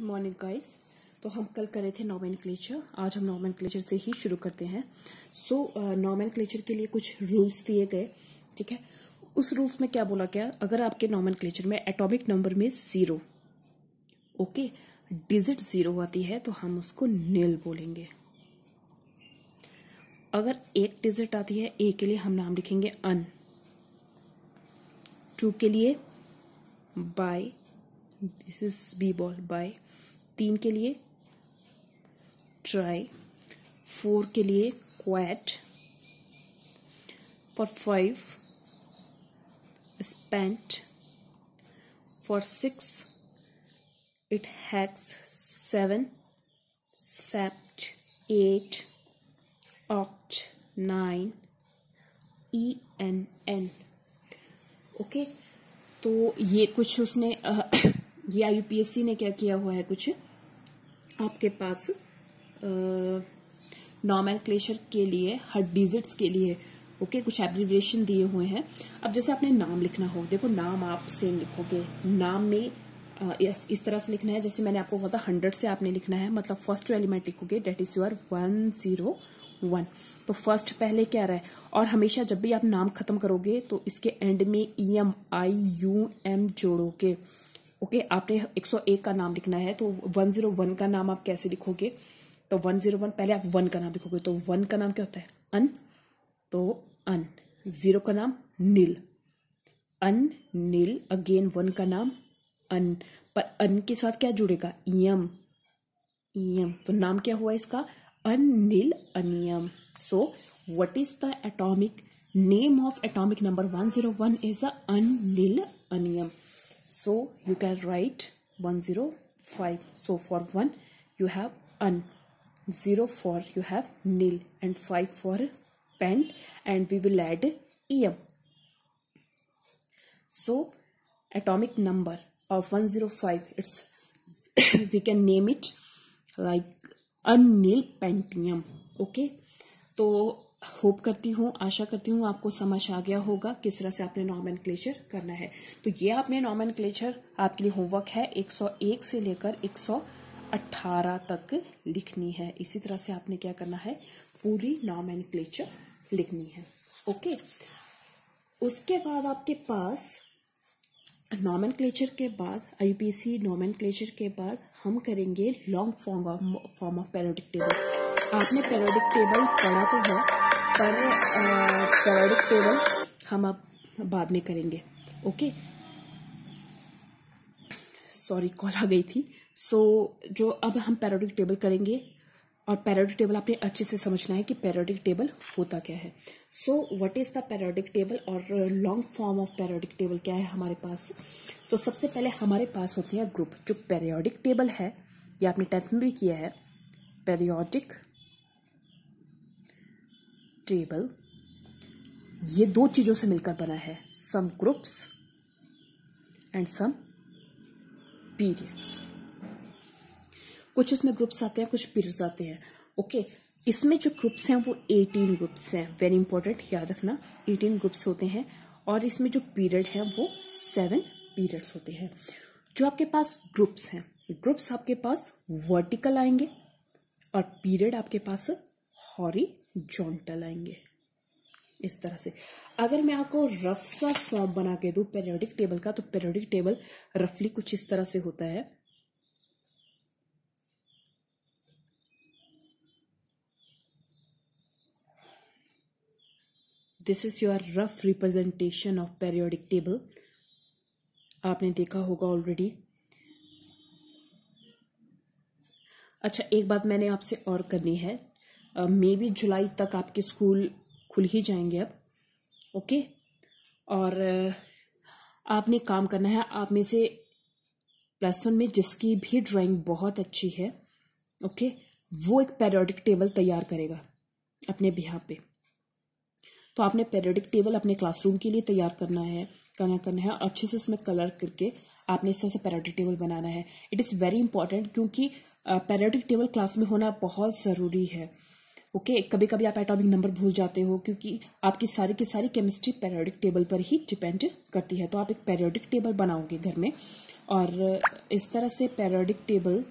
Morning guys. तो हम कल करे थे नॉमेनक्लेचर, आज हम नॉमेनक्लेचर से ही शुरू करते हैं। नॉमेनक्लेचर के लिए कुछ रूल्स दिए गए, ठीक है। उस रूल्स में क्या बोला गया, अगर आपके नॉमेनक्लेचर में एटॉमिक नंबर में 0 ओके डिजिट 0 आती है तो हम उसको निल बोलेंगे। अगर एक डिजिट आती है ए के लिए हम नाम लिखेंगे अन, 2 के लिए bi, this is B ball bi, 3 के लिए ट्राई, 4 के लिए quad, for 5 spent, for 6 it hex, 7 sept, 8 oct, 9 ENN। Okay, तो ये कुछ उसने ये IUPAC ने क्या किया हुआ है, कुछ आपके पास नॉमेनक्लेचर के लिए हर डिजिट्स के लिए ओके कुछ एब्रिविएशन दिए हुए हैं। अब जैसे आपने नाम लिखना हो, देखो नाम आप सेम लिखोगे, नाम में इस तरह से लिखना है जैसे मैंने आपको कहा था 100 से आपने लिखना है, मतलब फर्स्ट जो एलिमेंट लिखोगे डेट इज योर 101। तो फर्स्ट पहले क्या रहा है, और हमेशा जब भी आप नाम खत्म करोगे तो इसके एंड में EMIUM जोड़ोगे। ओके, आपने 101 का नाम लिखना है तो 101 का नाम आप कैसे लिखोगे, तो 101 पहले आप 1 का नाम लिखोगे, तो 1 का नाम क्या होता है अन, तो अन, 0 का नाम नील, अन नील, अगेन 1 का नाम अन, पर अन के साथ क्या जुड़ेगा EM, तो नाम क्या हुआ इसका unnilunium. So what is the atomic name of atomic number 101 is unnilunium. So you can write 105. So for 1 you have un, 0 for you have nil, and 5 for pent, and we will add EM. So atomic number of 105, it's we can name it like unnil pentium. Okay, तो hope करती हूँ, आशा करती हूँ आपको समझ आ गया होगा किस तरह से आपने नॉमेनक्लेचर करना है। तो ये आपने नॉमेनक्लेचर आपके लिए होमवर्क है 101 से लेकर 118 तक लिखनी है। इसी तरह से आपने क्या करना है, पूरी नॉमेनक्लेचर लिखनी है। ओके, उसके बाद आपके पास नॉमेनक्लेचर के बाद IUPAC नॉमेनक्लेचर के बाद हम करेंगे long form of periodic table. आपने पीरियोडिक टेबल पढ़ा तो है, पर पीरियोडिक टेबल हम अब बाद में करेंगे। ओके, सॉरी कॉल आ गई थी। जो अब हम पीरियोडिक टेबल करेंगे, और पीरियोडिक टेबल आपने अच्छे से समझना है कि पीरियोडिक टेबल होता क्या है। What is the periodic table और long form of periodic table क्या है हमारे पास। तो सबसे पहले हमारे पास होते हैं ग्रुप। जो पीरियोडिक टेबल है ये आपने 10th में भी किया है, पीरियोडिक टेबल ये 2 चीजों से मिलकर बना है, some groups and some periods. कुछ इसमें ग्रुप्स आते हैं, कुछ पीरियड्स आते हैं। ओके, इसमें जो ग्रुप्स हैं वो 18 ग्रुप्स हैं, वेरी इंपॉर्टेंट याद रखना, 18 ग्रुप्स होते हैं। और इसमें जो पीरियड है वो 7 पीरियड्स होते हैं। जो आपके पास ग्रुप्स हैं, ग्रुप्स आपके पास वर्टिकल आएंगे और पीरियड आपके पास हॉरिजॉन्टल आएंगे। इस तरह से अगर मैं आपको रफ सा फॉर्म बना के दूं पीरियोडिक टेबल का, तो पीरियोडिक टेबल रफली कुछ इस तरह से होता है। This is your rough representation of periodic table, आपने देखा होगा ऑलरेडी। अच्छा, एक बात मैंने आपसे और करनी है, मे बी जुलाई तक आपके स्कूल खुल ही जाएंगे अब। ओके, और आपने काम करना है, आप में से +1 में जिसकी भी ड्राइंग बहुत अच्छी है, ओके, वो एक पीरियोडिक टेबल तैयार करेगा अपने बिहाफ पे। तो आपने पीरियोडिक टेबल अपने क्लासरूम के लिए तैयार करना है, और अच्छे से उसमें कलर करके आपने इस तरह से पीरियोडिक टेबल बनाना है। इट इज़ वेरी इंपॉर्टेंट, क्योंकि पीरियोडिक टेबल क्लास में होना बहुत ज़रूरी है। ओके, कभी कभी आप एटॉमिक नंबर भूल जाते हो क्योंकि आपकी सारी की सारी केमिस्ट्री पीरियोडिक टेबल पर ही डिपेंड करती है। तो आप एक पीरियोडिक टेबल बनाओगे घर में, और इस तरह से पीरियोडिक टेबल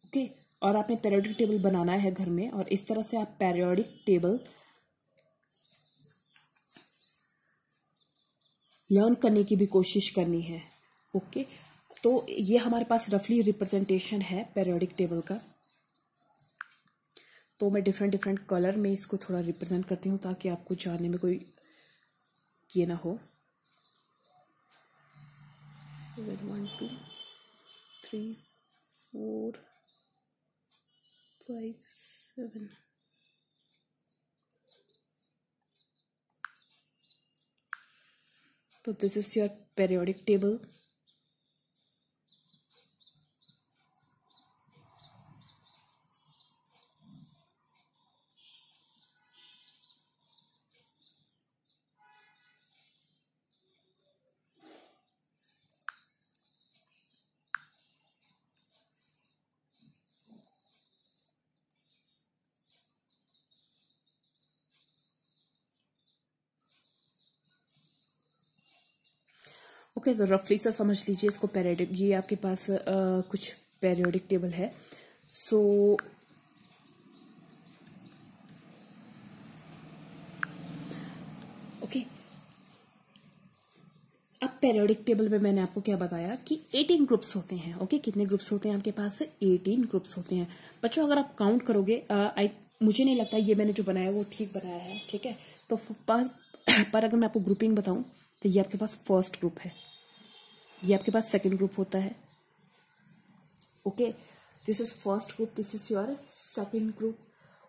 ओके, और आपने पीरियोडिक टेबल बनाना है घर में, और इस तरह से आप पीरियोडिक टेबल लर्न करने की भी कोशिश करनी है। ओके, तो ये हमारे पास रफली रिप्रेजेंटेशन है पीरियोडिक टेबल का। तो मैं डिफरेंट डिफरेंट कलर में इसको थोड़ा रिप्रेजेंट करती हूँ ताकि आपको जानने में कोई ये ना हो। 7 1 2 3 4 5 7 तो this is your periodic table. Okay, तो रफली सा समझ लीजिए इसको। पीरियोडिक, ये आपके पास कुछ पीरियोडिक टेबल है। सो ओके, अब पीरियोडिक टेबल में मैंने आपको क्या बताया कि 18 ग्रुप्स होते हैं। ओके, कितने ग्रुप्स होते हैं आपके पास? 18 ग्रुप्स होते हैं। बच्चों, अगर आप काउंट करोगे, मुझे नहीं लगता ये मैंने जो बनाया वो ठीक बनाया है, ठीक है। तो पर अगर मैं आपको ग्रुपिंग बताऊं तो ये आपके पास फर्स्ट ग्रुप है, ये आपके पास सेकंड ग्रुप होता है। Okay, this is first group, this is your second group.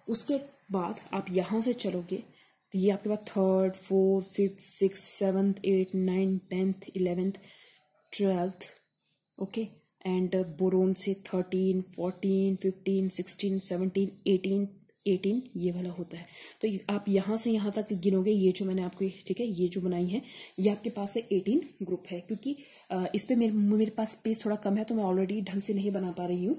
उसके बाद आप यहां से चलोगे तो ये आपके पास third, fourth, fifth, six, seventh, 8, 9, 10th, 11th, 12th। Okay, and boron से 13, 14, 15, 16, 17, 18 ये वाला होता है। तो आप यहां से यहां तक गिनोगे, ये जो मैंने आपको, ठीक है, ये जो बनाई है ये आपके पास है 18 ग्रुप है। क्योंकि इस पे मेरे पास स्पेस थोड़ा कम है तो मैं ऑलरेडी ढंग से नहीं बना पा रही हूँ।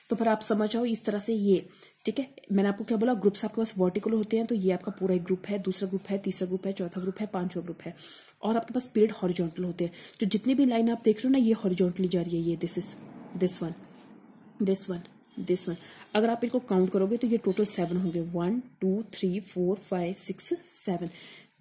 तो पर आप समझ जाओ इस तरह से ये, ठीक है। मैंने आपको क्या बोला, ग्रुप्स आपके पास वर्टिकल होते हैं, तो ये आपका पूरा एक ग्रुप है, दूसरा ग्रुप है, तीसरा ग्रुप है, चौथा ग्रुप है, पांचवा ग्रुप है। और आपके पास पीरियड हॉरिजॉन्टल होते हैं। तो जितनी भी लाइन आप देख रहे हो ना, ये हॉरिजॉन्टली जा रही है। ये this is this one, this one, this one. अगर आप इनको काउंट करोगे तो ये टोटल 7 होंगे। 1 2 3 4 5 6 7।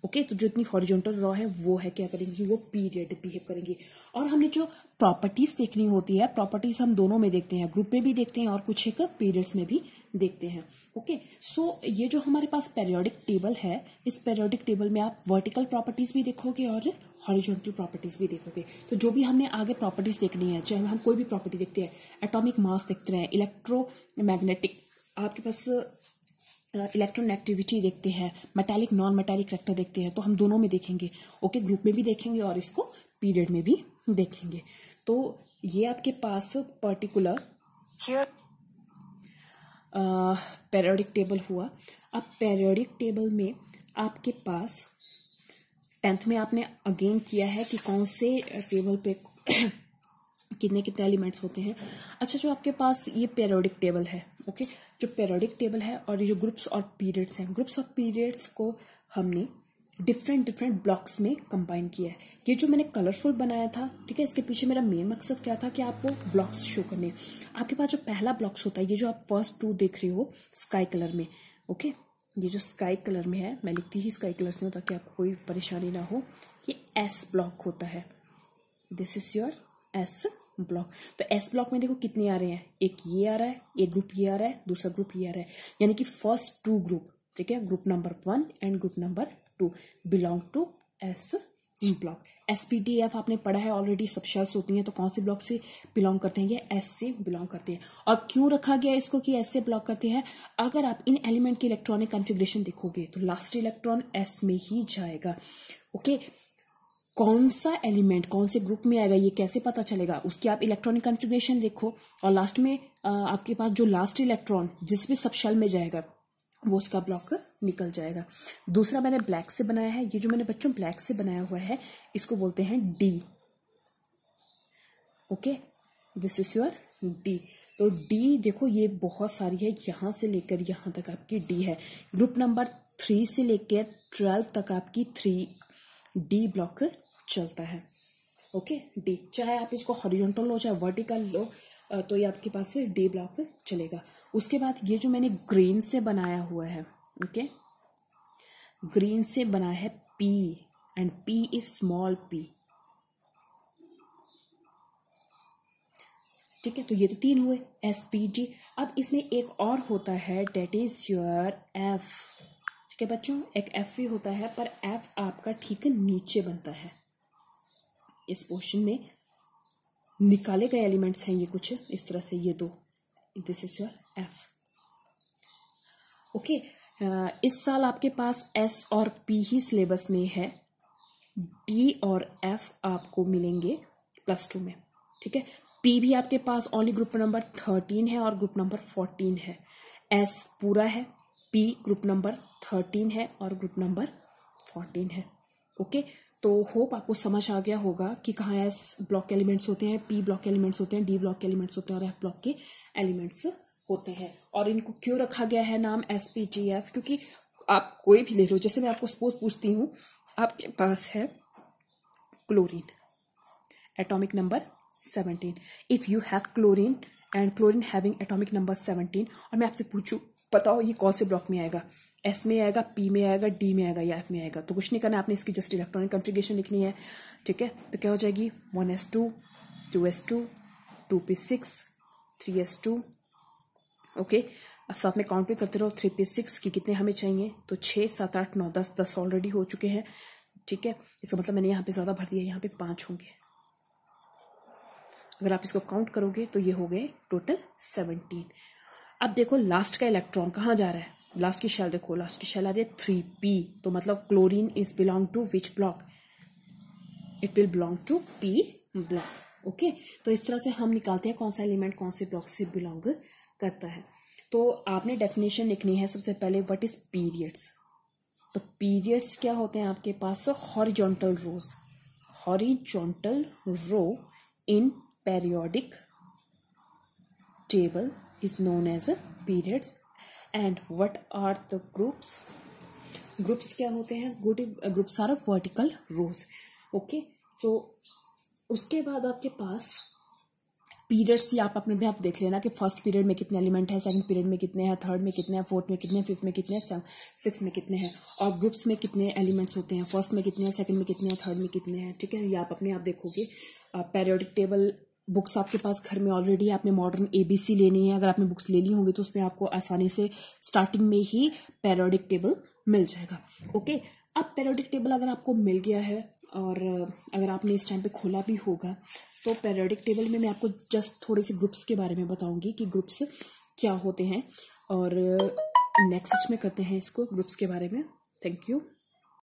ओके, तो जो इतनी हॉरिजॉन्टल रॉ है वो है क्या करेंगी, वो पीरियड बिहेव करेंगी। और हमने जो प्रॉपर्टीज देखनी होती है, प्रॉपर्टीज हम दोनों में देखते हैं, ग्रुप में भी देखते हैं और कुछ एक पीरियड्स में भी देखते हैं। ओके, सो ये जो हमारे पास पीरियोडिक टेबल है, इस पीरियोडिक टेबल में आप वर्टिकल प्रॉपर्टीज भी देखोगे और हॉरिजॉन्टल प्रॉपर्टीज भी देखोगे। तो जो भी हमने आगे प्रॉपर्टीज देखनी है, चाहे हम कोई भी प्रॉपर्टी देखते हैं, एटॉमिक मास देखते हैं, इलेक्ट्रोमैग्नेटिक, आपके पास इलेक्ट्रोनेगेटिविटी देखते हैं, मेटालिक नॉन मेटालिक करैक्टर देखते हैं, तो हम दोनों में देखेंगे। ओके, ग्रुप में भी देखेंगे और इसको पीरियड में भी देखेंगे। तो ये आपके पास पर्टिकुलर पीरियोडिक टेबल हुआ। अब पीरियोडिक टेबल में आपके पास 10th में आपने अगेन किया है कि कौन से टेबल पे कितने कितने एलिमेंट्स होते हैं। अच्छा, जो आपके पास ये पीरियोडिक टेबल है, ओके, जो पीरियोडिक टेबल है और ये जो ग्रुप्स और पीरियड्स हैं, ग्रुप्स और पीरियड्स को हमने डिफरेंट डिफरेंट ब्लॉक्स में कंबाइन किया है। ये जो मैंने कलरफुल बनाया था, ठीक है, इसके पीछे मेरा मेन मकसद क्या था कि आपको ब्लॉक्स शो करने। आपके पास जो पहला ब्लॉक्स होता है, ये जो आप फर्स्ट 2 देख रहे हो स्काई कलर में, ओके, ये जो स्काई कलर में है, मैं लिखती ही स्काई कलर से हूँ ताकि आपको कोई परेशानी ना हो। ये एस ब्लॉक होता है, this is your S block. तो एस ब्लॉक में देखो कितने आ रहे हैं, एक ये आ रहा है, एक ग्रुप ये आ रहा है, दूसरा ग्रुप ये आ रहा है, यानी कि फर्स्ट 2 ग्रुप, ठीक है, group number 1 and group number 2 belong to S block. SPDF आपने पढ़ा है ऑलरेडी, सब शेल्स होती हैं, तो कौन से ब्लॉक से बिलोंग करते हैं, ये एस से बिलोंग करते हैं। और क्यों रखा गया इसको कि एस से बिलोंग करते हैं? अगर आप इन एलिमेंट की इलेक्ट्रॉनिक कॉन्फ़िगरेशन देखोगे तो लास्ट इलेक्ट्रॉन एस में ही जाएगा। ओके, कौन सा एलिमेंट कौन से ग्रुप में आएगा ये कैसे पता चलेगा? उसकी आप इलेक्ट्रॉनिक कॉन्फ़िगरेशन देखो और लास्ट में आपके पास जो लास्ट इलेक्ट्रॉन जिस भी सब शेल में जाएगा वो उसका ब्लॉक निकल जाएगा। दूसरा मैंने ब्लैक से बनाया है, ये जो मैंने बच्चों ब्लैक से बनाया हुआ है इसको बोलते हैं D. Okay, this is your D. तो डी देखो ये बहुत सारी है, यहां से लेकर यहां तक आपकी डी है। ग्रुप नंबर 3 से लेकर 12 तक आपकी 3D ब्लॉक चलता है। ओके, डी, चाहे आप इसको हॉरिजॉन्टल लो चाहे वर्टिकल लो, तो ये आपके पास से डी ब्लॉक चलेगा। उसके बाद ये जो मैंने ग्रीन से बनाया हुआ है, ओके, ग्रीन से बना है P, and P is small P, ठीक है। तो ये तो 3 हुए SPG। अब इसमें एक और होता है, डेट इज योर F, ठीक है बच्चों, एक F भी होता है, पर F आपका ठीक नीचे बनता है। इस पोर्शन में निकाले गए एलिमेंट्स हैं ये कुछ इस तरह से, ये 2, this is your F। Okay, इस साल आपके पास S और P ही सिलेबस में है, D और F आपको मिलेंगे +2 में, ठीक है। P भी आपके पास ओनली ग्रुप नंबर 13 है और ग्रुप नंबर 14 है। S पूरा है, P ग्रुप नंबर 13 है और ग्रुप नंबर 14 है। ओके, तो होप आपको समझ आ गया होगा कि कहाँ S ब्लॉक के एलिमेंट्स होते हैं, P ब्लॉक के एलिमेंट्स होते हैं, D ब्लॉक के एलिमेंट्स होते हैं और F ब्लॉक के एलिमेंट्स होते हैं। और इनको क्यों रखा गया है नाम SPGF, क्योंकि आप कोई भी ले लो, जैसे मैं आपको सपोज पूछती हूँ, आपके पास है chlorine, atomic number 17, if you have chlorine and chlorine having atomic number 17, और मैं आपसे पूछूं बताओ ये कौन से ब्लॉक में आएगा, S में आएगा, P में आएगा, D में आएगा या F में आएगा। तो कुछ नहीं करना, आपने इसकी जस्ट इलेक्ट्रॉनिक कॉन्फ़िगरेशन लिखनी है, ठीक है। तो क्या हो जाएगी 1s2 2s2 2p6 3s2, okay. साथ में काउंट भी करते रहो, 3p6 की कितने हमें चाहिए, तो 6 7 8 9 10 ऑलरेडी हो चुके हैं, ठीक है। इसका मतलब मैंने यहाँ पे ज्यादा भर दिया, यहाँ पे 5 होंगे। अगर आप इसको काउंट करोगे तो ये हो गए टोटल 17। अब देखो लास्ट का इलेक्ट्रॉन कहाँ जा रहा है, लास्ट की शेल देखो, लास्ट की शेल आ रही है 3p, तो मतलब chlorine is belong to which block, it will belong to P block. Okay, तो इस तरह से हम निकालते हैं कौन सा एलिमेंट कौन से ब्लॉक से बिलोंग करता है। तो आपने डेफिनेशन लिखनी है सबसे पहले, व्हाट इज पीरियड्स। तो पीरियड्स क्या होते हैं आपके पास, horizontal rows, horizontal row in periodic table is known as a periods। and what are the groups, groups क्या होते हैं, groups are vertical rows. Okay, तो उसके बाद आपके पास पीरियड्स, आप अपने में आप देख लेना कि फर्स्ट पीरियड में कितने एलिमेंट है, सेकंड पीरियड में कितने हैं, थर्ड में कितने हैं, फोर्थ में कितने हैं, फिफ्थ में कितने हैं, सिक्स में कितने हैं, और ग्रुप्स में कितने एलिमेंट्स होते हैं, फर्स्ट में कितने हैं, सेकंड में कितने हैं, थर्ड में कितने हैं, ठीक है। ये आप अपने आप देखोगे। पेरियोडिक टेबल बुक्स आपके पास घर में ऑलरेडी, आपने मॉडर्न ABC लेनी है, अगर आपने बुक्स ले ली होंगी तो उसमें आपको आसानी से स्टार्टिंग में ही पेरियोडिक टेबल मिल जाएगा। ओके, अब पेरियोडिक टेबल अगर आपको मिल गया है और अगर आपने इस टाइम पे खोला भी होगा, तो पेरियोडिक टेबल में मैं आपको जस्ट थोड़े से ग्रुप्स के बारे में बताऊंगी कि ग्रुप्स क्या होते हैं, और नेक्स्ट में करते हैं इसको ग्रुप्स के बारे में। Thank you.